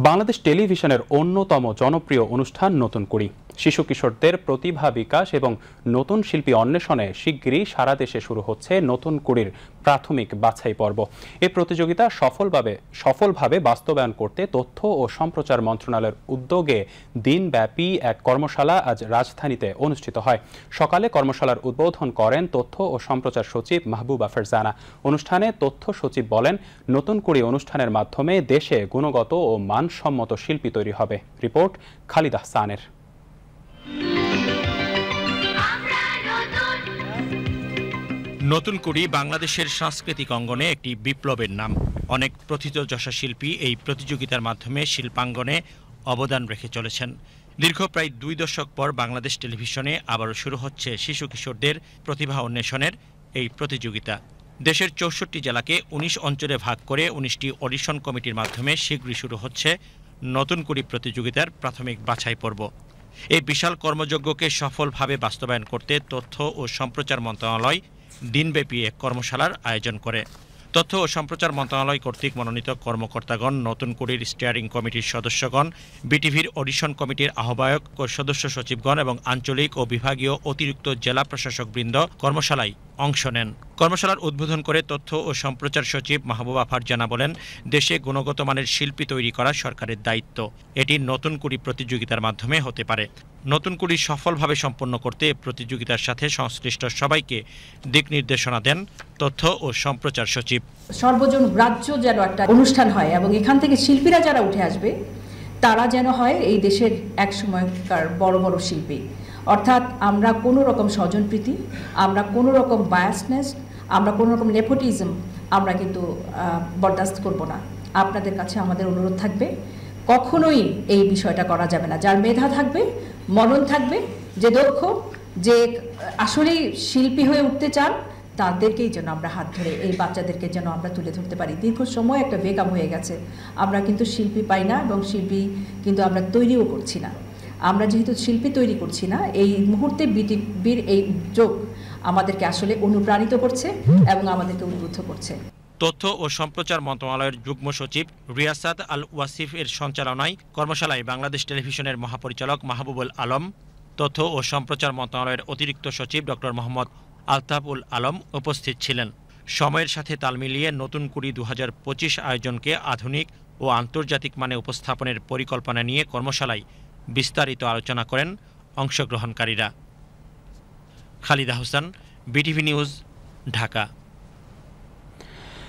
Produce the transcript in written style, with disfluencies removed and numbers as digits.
বাংলাদেশ টেলিভিশনের অন্যতম জনপ্রিয় অনুষ্ঠান নতুন কুড়ি শিশু কিশোরদের প্রতিভা বিকাশ এবং নতুন শিল্পী অন্বেষণে শিগগিরই সারা দেশে শুরু হচ্ছে নতুন কুড়ির প্রাথমিক বাছাই পর্ব। এই প্রতিযোগিতা সফলভাবে বাস্তবায়ন করতে তথ্য ও সম্প্রচার মন্ত্রণালয়ের উদ্যোগে দিনব্যাপী এক কর্মশালা আজ রাজধানীতে অনুষ্ঠিত হয়। সকালে কর্মশালার উদ্বোধন করেন তথ্য ও সম্প্রচার সচিব মাহবুবা ফারজানা। অনুষ্ঠানে তথ্য সচিব বলেন, নতুন কুড়ি অনুষ্ঠানের মাধ্যমে দেশে গুণগত ও মানসম্মত শিল্পী তৈরি হবে। রিপোর্ট খালিদ আহসানের। নতুন কুড়ি বাংলাদেশের সাংস্কৃতিক অঙ্গনে একটি বিপ্লবের নাম। অনেক প্রথিতযশা শিল্পী এই প্রতিযোগিতার মাধ্যমে শিল্পাঙ্গনে অবদান রেখে চলেছেন। দীর্ঘ প্রায় 2 দশক পর বাংলাদেশ টেলিভিশনে আবারও শুরু হচ্ছে শিশু কিশোরদের প্রতিভা অন্বেষণের এই প্রতিযোগিতা। দেশের 64 জেলাকে 19 অঞ্চলে ভাগ করে 19টি অডিশন কমিটির মাধ্যমে শীঘ্রই শুরু হচ্ছে নতুন কুড়ি প্রতিযোগিতার প্রাথমিক বাছাই পর্ব। এই বিশাল কর্মযজ্ঞকে সফলভাবে বাস্তবায়ন করতে তথ্য ও সম্প্রচার মন্ত্রণালয় দিনব্যাপী এক কর্মশালার আয়োজন করে। তথ্য ও সম্প্রচার মন্ত্রণালয় কর্তৃক মনোনীত কর্মকর্তাগণ, নতুন কুড়ির স্টিয়ারিং কমিটির সদস্যগণ, বিটিভির অডিশন কমিটির আহ্বায়ক ও সদস্য সচিবগণ এবং আঞ্চলিক ও বিভাগীয় অতিরিক্ত জেলা প্রশাসকবৃন্দ কর্মশালায় অংশ নেন। কর্মশালার উদ্বোধন করে তথ্য ও সম্প্রচার সচিব মাহবুবা ফারজানা বলেন, দেশে গুণগত মানের শিল্পী তৈরি করা সরকারের দায়িত্ব। এটি নতুন কুড়ি প্রতিযোগিতার মাধ্যমে হতে পারে। নতুন কুড়ি সফলভাবে সম্পন্ন করতে প্রতিযোগিতার সাথে সংশ্লিষ্ট সবাইকে দিক নির্দেশনা দেন তথ্য ও সম্প্রচার সচিব। সর্বজন গ্রাহ্য যেন একটা অনুষ্ঠান হয় এবং এখান থেকে শিল্পীরা যারা উঠে আসবে তারা যেন হয় এই দেশের এক সময়কার বড় বড় শিল্পী। অর্থাৎ আমরা কোনো রকম স্বজনপ্রীতি, আমরা কোনো রকম বায়াসনেস, আমরা কোনো রকম নেপোটিজম আমরা কিন্তু বরদাস্ত করব না। আপনাদের কাছে আমাদের অনুরোধ থাকবে, কখনোই এই বিষয়টা করা যাবে না। যার মেধা থাকবে, মনন থাকবে, যে দক্ষ, যে আসলেই শিল্পী হয়ে উঠতে চান, তাদেরকেই যেন আমরা হাত ধরে এই বাচ্চাদেরকে যেন আমরা তুলে ধরতে পারি। দীর্ঘ সময় একটা বেকাম হয়ে গেছে, আমরা কিন্তু শিল্পী পাই না এবং শিল্পী কিন্তু আমরা তৈরিও করছি না। আমরা যেহেতু শিল্পী তৈরি করছি না, এই মুহূর্তে বিটিভির এই উদ্যোগ আমাদেরকে আসলে অনুপ্রাণিত করছে এবং আমাদেরকে উদ্বুদ্ধ করছে। তথ্য ও সম্প্রচার মন্ত্রণালয়ের যুগ্ম সচিব রিয়াসাত আল ওয়াসিফ এর সঞ্চালনায় কর্মশালায় বাংলাদেশ টেলিভিশনের মহাপরিচালক মাহবুবুল আলম, তথ্য ও সম্প্রচার মন্ত্রণালয়ের অতিরিক্ত সচিব ডক্টর মোহাম্মদ আলতাফুল আলম উপস্থিত ছিলেন। সময়ের সাথে তাল মিলিয়ে নতুন কুড়ি 2025 আয়োজনকে আধুনিক ও আন্তর্জাতিক মানে উপস্থাপনের পরিকল্পনা নিয়ে কর্মশালায় বিস্তারিত আলোচনা করেন অংশগ্রহণকারীরা। Khalid Ahsan, BTV news, Dhaka.